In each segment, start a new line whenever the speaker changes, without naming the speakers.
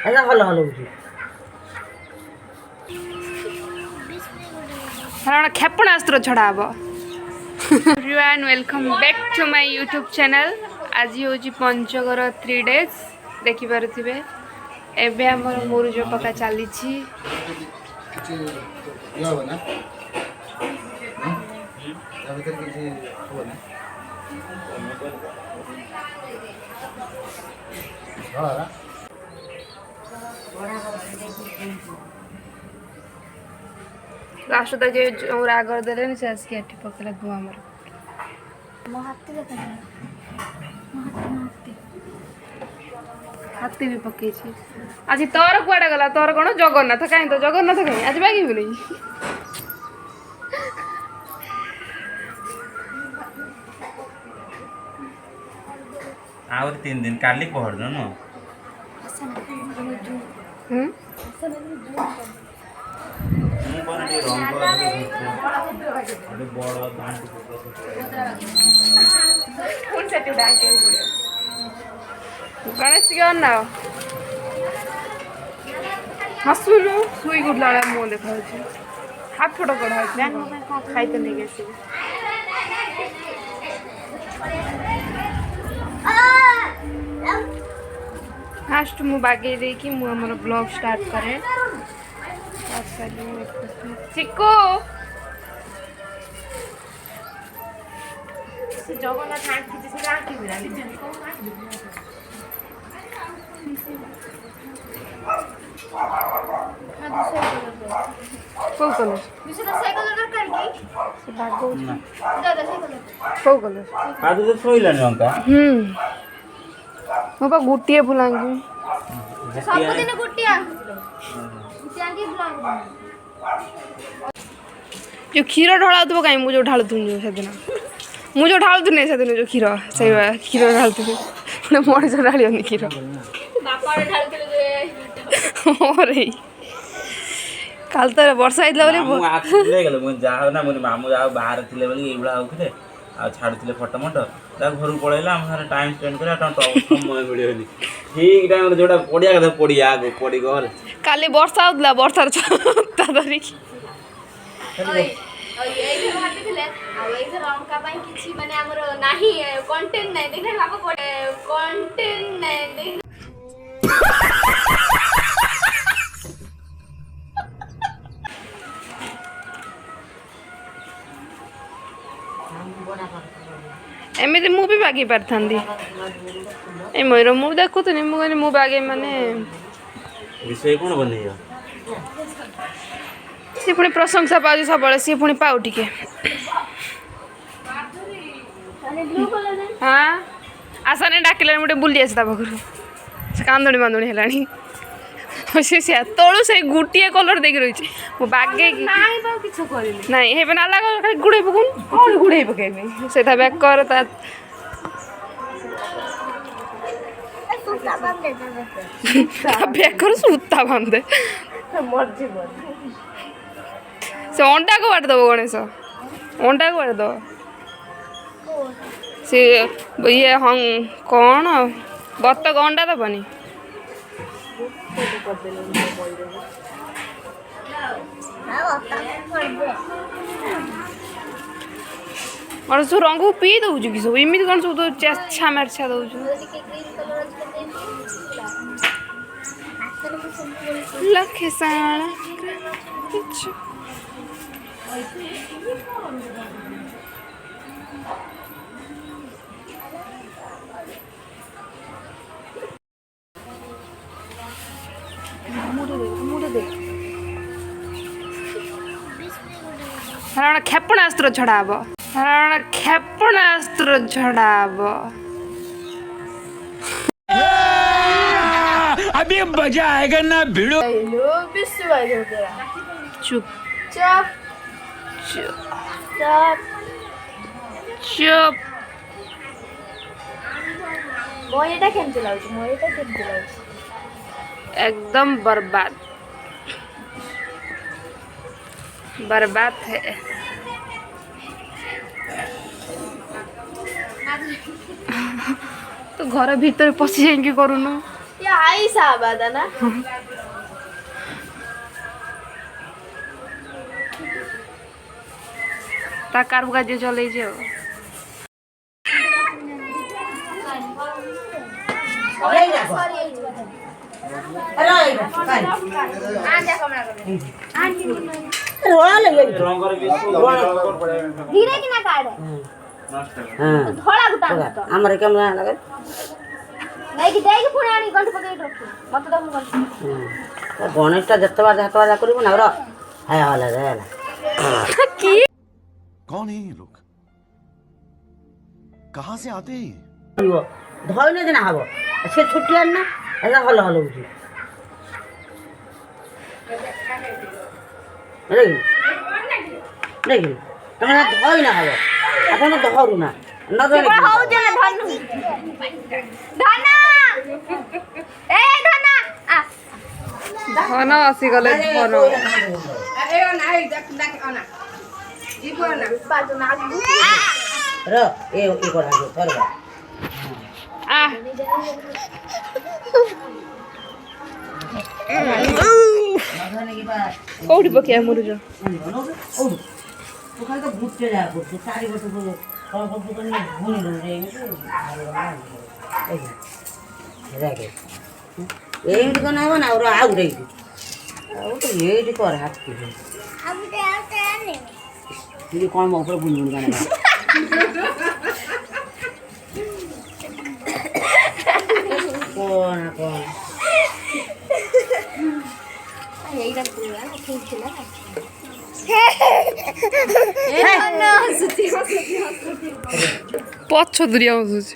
ऐसा हल हल होची
हरण क्षेपणास्त्र छड़ा हब everyone welcome back to my YouTube channel. आज हूँ पंचगर 3 days देखि पारुथिबे। एबे हमर मुरुज पका चली लास्ट तक जो रागर देले से आसके एठी पकला धुआ हमर हाथी भी पके आज तोर कुआडा गला तोर कौन जगन्नाथ कहीं तो जगन्नाथ कहीं आज बागी भी नहीं
और 3 दिन काली पहर दिन न
गणेश के ना हसुलु सुई गुडला मुँह देखा हाथ फोटो कड़ा खाई तो नहीं गए फास्ट मु बागे देकी मु हमर ब्लॉग स्टार्ट करे चिको से जगन्नाथ आंटी से आंटी बिराली कौन कलर दूसरा साइकिल दरकार की से भागो दादा साइकिल कौन कलर
आज तो सोइलानी अंका
मो बा गुटिए फुलांगी
सब दिन गुटिया गुटियांगी फुलांगी
जो क्षीर ढाला तो कहीं मुझे ढाल तुम जो से दिन मुझे ढाल तू नहीं से दिन जो क्षीर सही है क्षीर ढाल तू ना मोड़ से ढाली नहीं क्षीर
बापा रे ढाल के
अरे काल तो वर्षा आइला बोले
मु आखले गेल मु जाओ ना मु मामू जाओ बाहर थिले बोली एबला होखले आ छाडुथिले फोटो मोटो ता घर पळैला हम सारे टाइम स्पेंड करे आ समय मिलियोनी ठीक टाइम रे जोडा पडिया कथा पडिया आगो पडी गल
काली वर्षा होतला वर्षा ता धरी
एई भाती थिले आ एई जे रंका पई किछि माने हमर नाही कंटेंट नाही देखले बाबा पडे कंटेंट नाही देख एमती मु भी बागी पारथांदी ए मोर मु देखु तो मु कहनी मु बागे माने
विषय कोन बनेयो
सी पुणी प्रशंसा पाउछ सबले सी पुणी पाउ टिके हाँ आशा ने डाकिले मुटे बुली आसी ता बखरु से कांदणी मांदणी हेलानी से तळु से गुटिए कलर देख रही मो बागे नाही बा किछ करिनी नाही हे बना लाग खाली गुडे पकुन कोन गुडे पकेनी सेटा बैक कर ता बैक कर सूता बांधे मर्जी से अंडा को बाट दबो गणेश अंडा को बाट दो से ये हम कौन बत्तक अंडा दबनी और सो रंग पी दउछु कि सब इमित कोन सब तो चेछा मरछा दउछु लखे साण किछ हरण क्षेपणास्त्र छड़ा हब हरण क्षेपणास्त्र छड़ा हब
अभी मजा आएगा ना भिड़ो
चुप
चुप
चुप
चुप
चुप
मो एटा केमति लाउछ
एकदम बर्बाद बर्बाद है तो घर भीतर पशि जाइए करूनु
आई साहब ना
ତା କାରକୁ କାର୍ଯ୍ୟ ଚଲେଇଛି ଆଉ
धीरे कि ना काढ़े धोला गुटा
ଆମର କେମନ ଲାଗେ
नहीं कि देगी पुणे आनी गंठ पके रखो मत तो मु गंठ
ଗଣେଶଟା ଯେତେବାର କରିବୁ ନା ର ହାୟ ହଲା ହେଲା
କି
कौन है ये लोग कहाँ से आते हैं
ଧଇଲେ ଦିନ ହବ ସେ ଛୁଟିଆର ନା ହେଲା ହଲ ହଲ ହଉଛି ଦେଖି ତମେ ଧଇନା ହବ ଆପଣ ଧରୁ ନା ନ ଧଇଲେ
हो जे धनु धना ए धना आ
ଧନ ଆସିଗଲେ ଧନ
बाजू ना
ର ଏ କରା କରବା
ଆ କୋଉଠି ପକେଇବା ମୁରୁଜ
ତୁ ଖାଲି ତ ବୁଝେ ଯା ବୁଝେ 4 ବର୍ଷ ପୂର୍ବରୁ କଣ କରୁଛୁ କଣ ଭୁଲି ଦଉରେ ଏମିତି କଣ ହବ ନା ଆଉ ଗୋଟେ ଏଇଠି କର ହାତୀ କଣ ମୋ ଉପରେ ବୁଲି ବୁଲି କାଣା କଣ କଣ
ଏଇଟା ପୁରା ଠିକ ଥିଲା ଏ ନା ହସୁଛି
ପଛ ଦୁରିଆ ହସୁଛି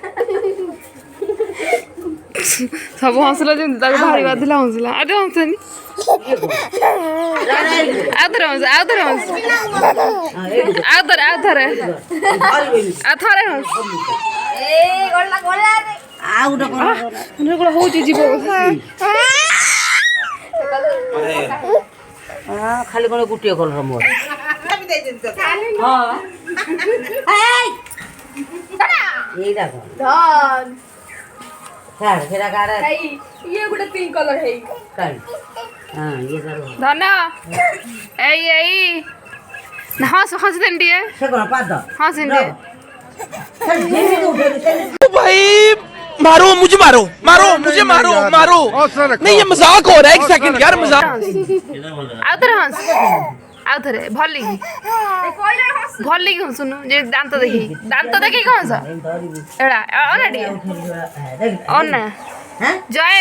ସବୁ ହସିଲା ଯେମିତି ତାକୁ ଭାରି ବାଧିଲା ହସିଲା ଆଉ ଟିକେ ହସନି ଆଉଥରେ ହସ ଆଉଥରେ ହସ ଆଉଥରେ ହସ
ଏ ଗଳା ଗଳା ରେ
ଆଉ ଗୋଟେ କଣ
ହଉଛି ଯିବ
ଖାଲି କଣ ଗୋଟିଏ କଲର ମୋର ଏଇଟା କଣ
धन
ଛାଡ଼ ସେଟା କାଢ଼େ
ये गुटे पिंक कलर है
କାଢ଼ ହଁ ଇଏ ତାର
ଧନ ଏଇ ନା ହସ ହସିଦେନି ଟିକେ
ସେ କଣ ପାଦ
ହସିନି ଟିକେ
ଯେମିତି ଉଠେଇଲୁ ସେମିତି
भाई मारो मुझे मारो मारो मुझे मारो मारो नहीं ये मजाक हो रहा है एक सेकंड यार मजाक
ଆଉଥରେ ହସ ଆଉଥରେ ଭଲିକି ଭଲିକି ହସୁନୁ ଯେ ଦାନ୍ତ ଦେଖିକି ହସ ଏଡ଼ା ଅନା ଟିକେ ଅନା
ହଁ
ଜୟ